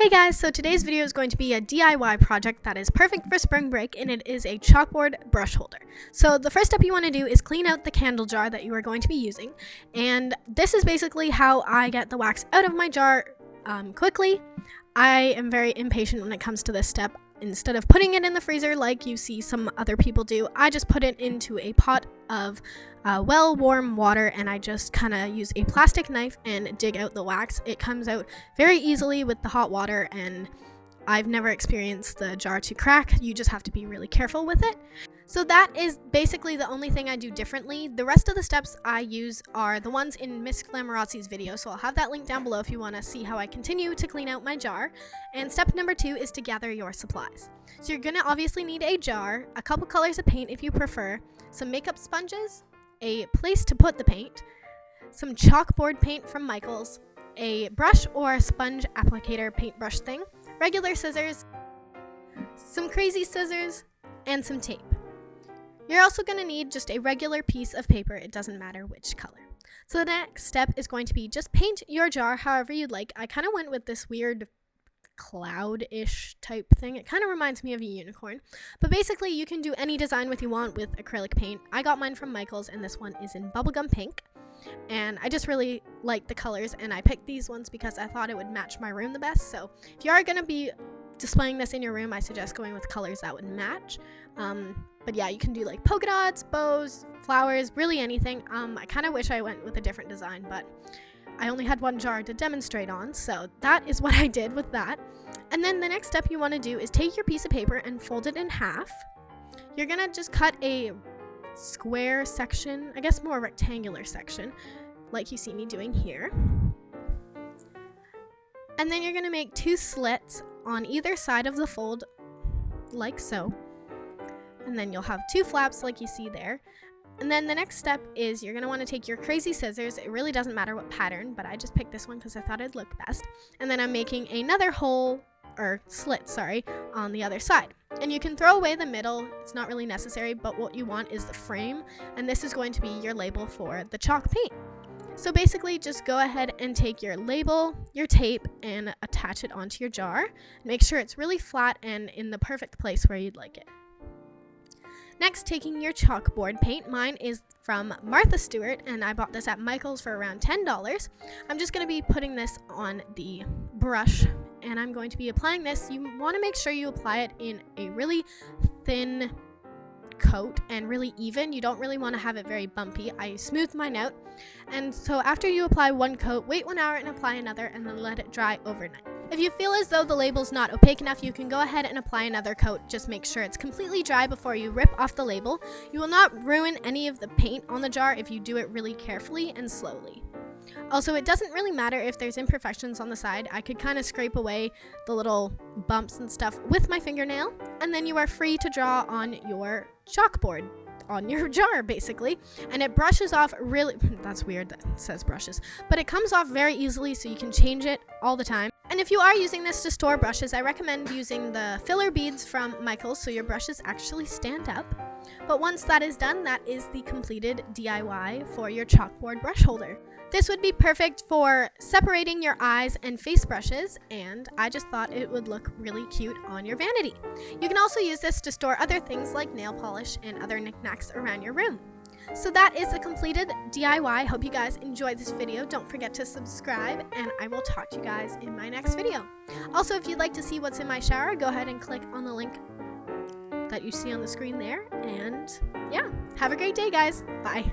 Hey guys, so today's video is going to be a DIY project that is perfect for spring break, and it is a chalkboard brush holder. So the first step you want to do is clean out the candle jar that you are going to be using, and this is basically how I get the wax out of my jar quickly. I am very impatient when it comes to this step. Instead of putting it in the freezer like you see some other people do, I just put it into a pot of warm water, and I just kind of use a plastic knife and dig out the wax. It comes out very easily with the hot water, and I've never experienced the jar to crack. You just have to be really careful with it. So that is basically the only thing I do differently. The rest of the steps I use are the ones in Miss Glamorazzi's video, so I'll have that link down below if you want to see how I continue to clean out my jar. And step number 2 is to gather your supplies. So you're going to obviously need a jar, a couple colors of paint if you prefer, some makeup sponges, a place to put the paint, some chalkboard paint from Michael's, a brush or sponge applicator paintbrush thing, regular scissors, some crazy scissors, and some tape. You're also going to need just a regular piece of paper. It doesn't matter which color. So the next step is going to be just paint your jar however you'd like. I kind of went with this weird cloud-ish type thing. It kind of reminds me of a unicorn. But basically you can do any design with you want with acrylic paint. I got mine from Michael's, and this one is in bubblegum pink. And I just really like the colors, and I picked these ones because I thought it would match my room the best. So if you are going to be displaying this in your room, I suggest going with colors that would match. But yeah, you can do like polka dots, bows, flowers, really anything. I kind of wish I went with a different design, but I only had one jar to demonstrate on, so that is what I did with that. And then the next step you want to do is take your piece of paper and fold it in half. You're gonna just cut a square section, I guess more rectangular section, like you see me doing here. And then you're gonna make 2 slits on either side of the fold, like so. And then you'll have 2 flaps like you see there. And then the next step is you're going to want to take your crazy scissors. It really doesn't matter what pattern, but I just picked this one because I thought it'd look best. And then I'm making another slit, on the other side. And you can throw away the middle. It's not really necessary, but what you want is the frame. And this is going to be your label for the chalk paint. So basically just go ahead and take your label, your tape, and attach it onto your jar. Make sure it's really flat and in the perfect place where you'd like it. Next, taking your chalkboard paint. Mine is from Martha Stewart, and I bought this at Michael's for around $10. I'm just going to be putting this on the brush, and I'm going to be applying this. You want to make sure you apply it in a really thin coat and really even. You don't really want to have it very bumpy. I smoothed mine out. And so after you apply one coat, wait 1 hour and apply another, and then let it dry overnight. If you feel as though the label's not opaque enough, you can go ahead and apply another coat. Just make sure it's completely dry before you rip off the label. You will not ruin any of the paint on the jar if you do it really carefully and slowly. Also, it doesn't really matter if there's imperfections on the side. I could kind of scrape away the little bumps and stuff with my fingernail, and then you are free to draw on your chalkboard, on your jar basically, and it brushes off really, that's weird that it says brushes, but it comes off very easily, so you can change it all the time. And if you are using this to store brushes, I recommend using the filler beads from Michael's so your brushes actually stand up. But once that is done, that is the completed DIY for your chalkboard brush holder. This would be perfect for separating your eyes and face brushes, and I just thought it would look really cute on your vanity. You can also use this to store other things like nail polish and other knickknacks around your room. So that is a completed DIY. Hope you guys enjoyed this video. Don't forget to subscribe, and I will talk to you guys in my next video. Also, if you'd like to see what's in my shower, go ahead and click on the link that you see on the screen there. And yeah, have a great day, guys. Bye.